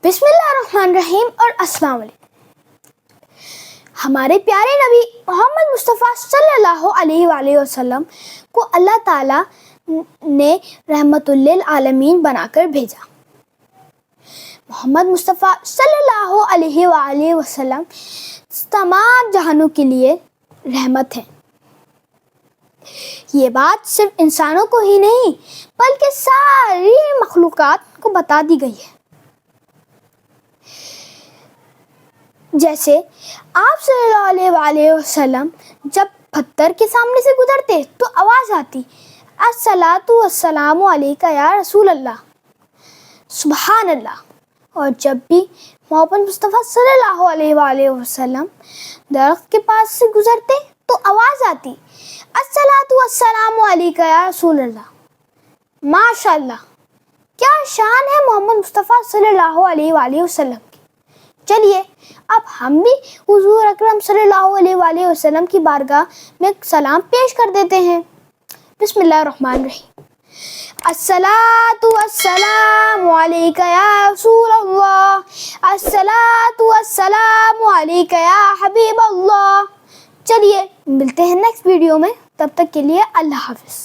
بسم اللہ الرحمن الرحیم اور السلام علیکم۔ ہمارے پیارے نبی محمد مصطفیٰ صلی اللہ علیہ وآلہ وسلم کو اللہ تعالیٰ نے رحمت للعالمین بنا کر بھیجا۔ محمد مصطفیٰ صلی اللہ علیہ وآلہ وسلم تمام جہانوں کے لیے رحمت ہیں۔ یہ بات صرف انسانوں کو ہی نہیں بلکہ ساری مخلوقات کو بتا دی گئی ہے۔ جیسے آپ صلی اللہ علیہ وآلہ وسلم جب پتھر کے سامنے سے گزرتے تو آواز آتی، الصلاۃ والسلام علیک یا رسول اللہ، سبحان اللہ۔ اور جب بھی محمد مصطفیٰ صلی اللہ علیہ وآلہ وسلم درخت کے پاس سے گزرتے تو آواز آتی، الصلاۃ والسلام علیک یا رسول اللہ۔ ماشاء اللہ، کیا شان ہے محمد مصطفیٰ صلی اللہ علیہ وآلہ وسلم کی۔ چلیے اب ہم بھی حضور اکرم صلی اللہ علیہ وآلہ وسلم کی بارگاہ میں سلام پیش کر دیتے ہیں۔ بسم اللہ الرحمن الرحیم۔ الصلاۃ والسلام علیک یا رسول اللہ، الصلاۃ والسلام علیک یا حبیب اللہ۔ چلیے ملتے ہیں نیکسٹ ویڈیو میں، تب تک کے لیے اللہ حافظ۔